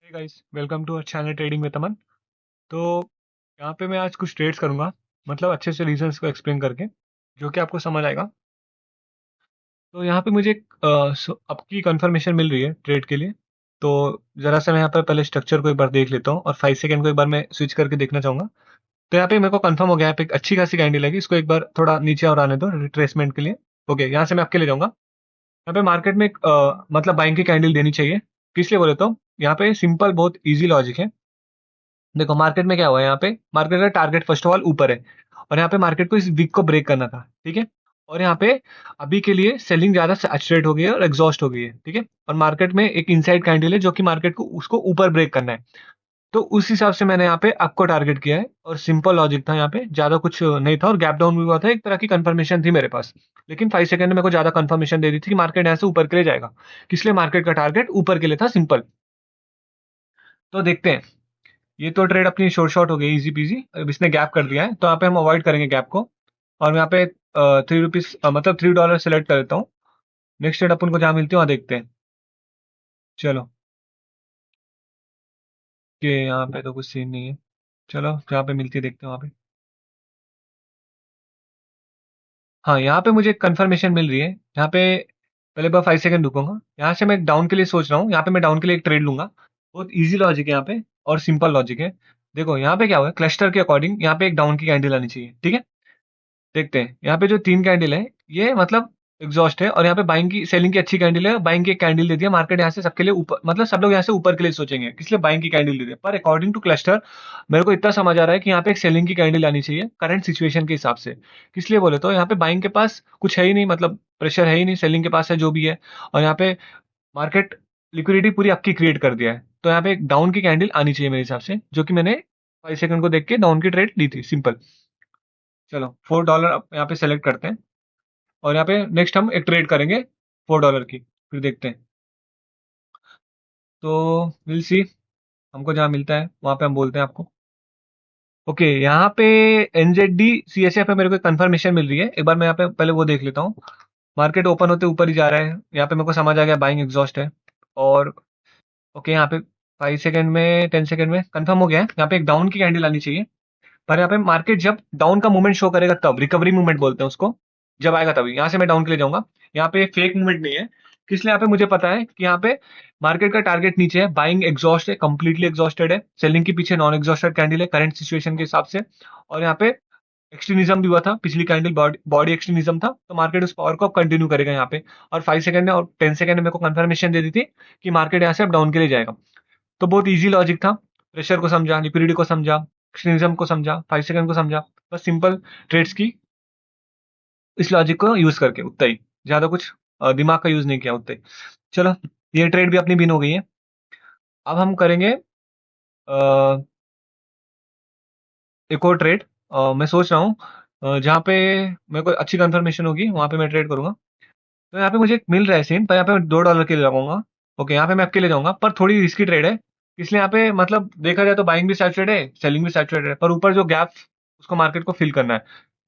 Hey guys, welcome to our channel trading with Aman. तो यहाँ पे मैं आज कुछ ट्रेड्स करूंगा, मतलब अच्छे से रीजंस को एक्सप्लेन करके, जो कि आपको समझ आएगा। तो यहाँ पे मुझे आपकी कंफर्मेशन मिल रही है ट्रेड के लिए। तो जरा सा मैं यहाँ पर पहले स्ट्रक्चर को एक बार देख लेता हूँ और 5 सेकंड को एक बार मैं स्विच करके देखना चाहूंगा। तो यहाँ पे मेरे को कंफर्म हो गया, यहाँ पे एक अच्छी खासी कैंडल लगी, इसको एक बार थोड़ा नीचे और आने दो रिट्रेसमेंट के लिए। ओके, यहाँ से मैं आपके ले जाऊंगा। यहाँ पे मार्केट में एक मतलब बाइंग की कैंडल देनी चाहिए। किस लिए बोले तो यहाँ पे सिंपल बहुत इजी लॉजिक है। देखो मार्केट में क्या हुआ है, यहाँ पे मार्केट का टारगेट फर्स्ट ऑफ ऑल ऊपर है, और यहाँ पे मार्केट को इस वीक को ब्रेक करना था, ठीक है। और यहाँ पे अभी के लिए सेलिंग ज्यादा सैचुरेट हो गई है और एग्जॉस्ट हो गई है, ठीक है। और मार्केट में एक इनसाइड कैंडल है जो कि मार्केट को उसको ऊपर ब्रेक करना है। तो उस हिसाब से मैंने यहाँ पे आपको टारगेट किया है, और सिंपल लॉजिक था, यहाँ पे ज्यादा कुछ नहीं था, और गैप डाउन भी हुआ था, एक तरह की कंफर्मेशन थी मेरे पास। लेकिन 5 सेकंड में मेरे को ज्यादा कंफर्मेशन दे दी थी कि मार्केट यहाँ से ऊपर के लिए जाएगा। किस लिए मार्केट का टारगेट ऊपर के लिए था, सिंपल। तो देखते हैं। ये तो ट्रेड अपनी शॉर्ट शॉर्ट हो गई, इजी पीजी। अब इसने गैप कर दिया है, तो यहाँ पे हम अवॉइड करेंगे गैप को। और मैं यहाँ पे ₹3 मतलब $3 सेलेक्ट कर देता हूँ। नेक्स्ट ट्रेड अपन को जहाँ मिलती है वहाँ देखते हैं। चलो, कि यहाँ पे तो कुछ सीन नहीं है। चलो, जहाँ पे मिलती है देखते हैं वहाँ पे। हाँ, यहाँ पे मुझे कंफर्मेशन मिल रही है। यहाँ पे पहले बार 5 सेकंड रुकूंगा, यहाँ से मैं डाउन के लिए सोच रहा हूँ। यहाँ पे मैं डाउन के लिए एक ट्रेड लूंगा। बहुत इजी लॉजिक है यहाँ पे, और सिंपल लॉजिक है। देखो यहाँ पे क्या हुआ है, क्लस्टर के अकॉर्डिंग यहाँ पे एक डाउन की कैंडल आनी चाहिए, ठीक है। देखते हैं यहाँ पे जो 3 कैंडल है, ये मतलब एग्जॉस्ट है, और यहाँ पे बाइंग की सेलिंग की अच्छी कैंडल है, बाइंग की एक कैंडल दे दिया मार्केट यहाँ से सबके लिए ऊपर, मतलब सब लोग यहाँ से ऊपर के लिए सोचेंगे, इसलिए बाइंग की कैंडल दे दिया। पर अकॉर्डिंग टू क्लस्टर मेरे को इतना समझ आ रहा है कि यहाँ पे एक सेलिंग की कैंडल आनी चाहिए करंट सिचुएशन के हिसाब से। किस लिए बोले तो यहाँ पे बाइंग के पास कुछ है ही नहीं, मतलब प्रेशर है ही नहीं, सेलिंग के पास है जो भी है। और यहाँ पे मार्केट लिक्विडिटी पूरी आपकी क्रिएट कर दिया है, तो यहाँ पे एक डाउन की कैंडल आनी चाहिए मेरे हिसाब से, जो कि मैंने 5 सेकंड को देख के डाउन की ट्रेड ली थी, सिंपल। चलो, $4 यहाँ पे सेलेक्ट करते हैं, और यहाँ पे नेक्स्ट हम एक ट्रेड करेंगे $4 की, फिर देखते हैं। तो विल सी, हमको जहाँ मिलता है वहां पे हम बोलते हैं आपको। ओके, यहाँ पे एनजेडी सीएसएफ है, मेरे को कंफर्मेशन मिल रही है। एक बार मैं यहाँ पे पहले वो देख लेता हूँ। मार्केट ओपन होते ऊपर ही जा रहा है, यहाँ पे मेरे को समझ आ गया बाइंग एग्जॉस्ट है। और ओके, यहाँ पे 5 सेकंड में 10 सेकंड में कंफर्म हो गया है, यहाँ पे एक डाउन की कैंडल आनी चाहिए। पर यहाँ पे मार्केट जब डाउन का मूवमेंट शो करेगा तब, रिकवरी मूवमेंट बोलते हैं उसको, जब आएगा तभी यहाँ से मैं डाउन के लिए जाऊंगा। यहाँ पे फेक मूवमेंट नहीं है। किस लिए यहाँ पे मुझे पता है कि यहाँ पे मार्केट का टारगेट नीचे है, बाइंग एग्जॉस्ट है, कंप्लीटली एग्जॉस्टेड है, सेलिंग के पीछे नॉन एग्जॉस्टेड कैंडल है करंट सिचुएशन के हिसाब से। और यहाँ पे एक्सट्रीनिज्म भी हुआ था, पिछली कैंडल बॉडी एक्सट्रीनिज्म था, तो मार्केट उस पावर को अब कंटिन्यू करेगा यहाँ पे। और 5 सेकंड में और 10 सेकंड में मेरे को कंफर्मेशन दे दी थी कि मार्केट यहाँ से अब डाउन के लिए जाएगा। तो बहुत इजी लॉजिक था। प्रेशर को समझा, लिक्विडिटी को समझा, एक्सट्रीनिज्म को समझा, 5 सेकंड को समझा, बस सिंपल ट्रेड्स की इस लॉजिक को यूज करके, उतना ही, ज्यादा कुछ दिमाग का यूज नहीं किया, उतना ही। चलो, ये ट्रेड भी अपनी बिन हो गई है। अब हम करेंगे एक और ट्रेड। मैं सोच रहा हूँ जहाँ पे मेरे को अच्छी कंफर्मेशन होगी वहां पे मैं ट्रेड करूंगा। तो यहाँ पे मुझे मिल रहा है सीन, पर यहाँ पे मैं $2 के लिए लगाऊंगा। ओके, यहाँ पे मैं आपके लिए जाऊंगा, पर थोड़ी रिस्की ट्रेड है। इसलिए यहाँ पे मतलब देखा जाए तो बाइंग भी सैचुरेट है, सेलिंग भी सैचुरेट है, पर ऊपर जो गैप उसको मार्केट को फिल करना है।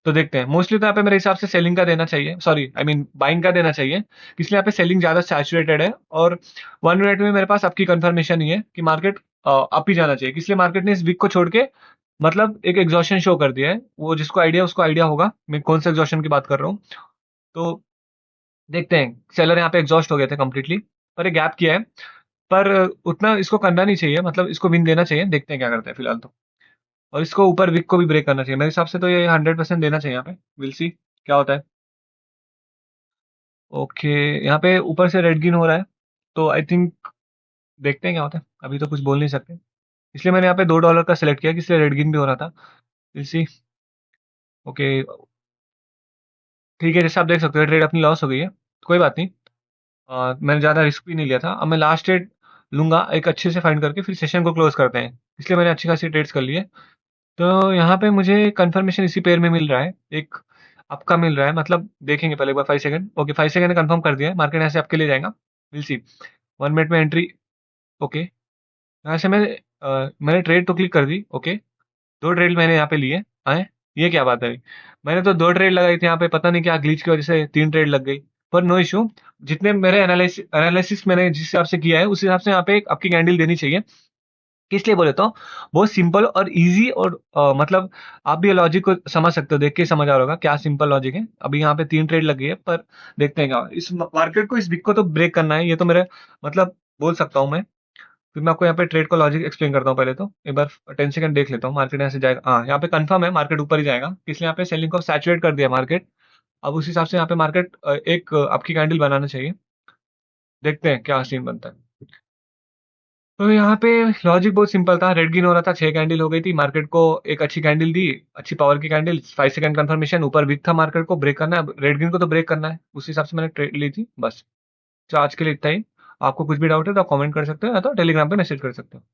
तो देखते हैं, मोस्टली तो यहाँ पे मेरे हिसाब से सेलिंग का देना चाहिए, सॉरी आई मीन बाइंग का देना चाहिए। इसलिए यहाँ पे सेलिंग ज्यादा सैचुरेटेड है, और 1 मिनट में मेरे पास आपकी कंफर्मेशन ही है कि मार्केट अप ही जाना चाहिए। इसलिए मार्केट ने इस वीक को छोड़ के मतलब एक एग्जॉशन शो कर दिया है। वो जिसको आइडिया उसको आइडिया होगा मैं कौन से एग्जॉशन की बात कर रहा हूँ। तो देखते हैं, सेलर यहाँ पे एग्जॉस्ट हो गए थे कंप्लीटली, पर ये गैप किया है। पर उतना इसको करना नहीं चाहिए, मतलब इसको विन देना चाहिए, देखते हैं क्या करते हैं फिलहाल तो। और इसको ऊपर विक को भी ब्रेक करना चाहिए मेरे हिसाब से, तो ये 100% देना चाहिए यहाँ पे। विल सी क्या होता है। ओके, यहाँ पे ऊपर से रेड गिन हो रहा है, तो आई थिंक देखते हैं क्या होता है, अभी तो कुछ बोल नहीं सकते। इसलिए मैंने यहाँ पे $2 का सिलेक्ट किया, इसलिए रेड गिन भी हो रहा था। Will see. ओके, ठीक है, जैसे आप देख सकते हो ट्रेड अपनी लॉस हो गई है, कोई बात नहीं। मैंने ज़्यादा रिस्क भी नहीं लिया था। अब मैं लास्ट ट्रेड लूंगा एक अच्छे से फाइंड करके, फिर सेशन को क्लोज करते हैं। इसलिए मैंने अच्छी खासी ट्रेड्स कर ली है। तो यहाँ पे मुझे कंफर्मेशन इसी पेयर में मिल रहा है, एक आपका मिल रहा है, मतलब देखेंगे पहले एक बार 5 सेकंड। ओके, 5 सेकंड ने कंफर्म कर दिया है, मार्केट यहाँ से आपके लिए जाएगा। विल सी, 1 मिनट में एंट्री। ओके, यहाँ से मैंने ट्रेड तो क्लिक कर दी। ओके, 2 ट्रेड मैंने यहाँ पे लिए आए। ये क्या बात है, मैंने तो 2 ट्रेड लगाई थी, यहाँ पे पता नहीं क्या ग्लिच की वजह से 3 ट्रेड लग गई। पर नो इशू, जितने मेरे एनालिसिस मैंने जिस हिसाब से किया है उस हिसाब से यहाँ पे एक आपकी कैंडल देनी चाहिए। किस लिए बोले तो बहुत सिंपल और इजी और मतलब आप भी लॉजिक को समझ सकते हो, देख के ही समझ आ रहा होगा क्या सिंपल लॉजिक है। अभी यहाँ पे 3 ट्रेड लगी है, पर देखते हैं क्या इस मार्केट को, इस वीक को तो ब्रेक करना है, ये तो मेरे मतलब बोल सकता हूँ मैं। फिर मैं आपको यहाँ पे ट्रेड का लॉजिक एक्सप्लेन करता हूँ। पहले तो एक बार 10 सेकंड देख लेता हूँ, मार्केट यहाँ से जाएगा, हाँ यहाँ पे कंफर्म है मार्केट ऊपर ही जाएगा, इसलिए यहाँ पे सेलिंग को सैचुरेट कर दिया मार्केट। अब उस हिसाब से यहाँ पे मार्केट एक आपकी कैंडल बनाना चाहिए, देखते हैं क्या सीन बनता है। तो यहाँ पे लॉजिक बहुत सिंपल था, रेड गिन हो रहा था, 6 कैंडल हो गई थी, मार्केट को एक अच्छी कैंडल दी, अच्छी पावर की कैंडल, 5 सेकंड कंफर्मेशन, ऊपर वीक था, मार्केट को ब्रेक करना है, रेड गिन को तो ब्रेक करना है, उस हिसाब से मैंने ट्रेड ली थी बस। तो आज के लिए इतना ही। आपको कुछ भी डाउट है तो आप कमेंट कर सकते हो या तो टेलीग्राम पे मैसेज कर सकते हो।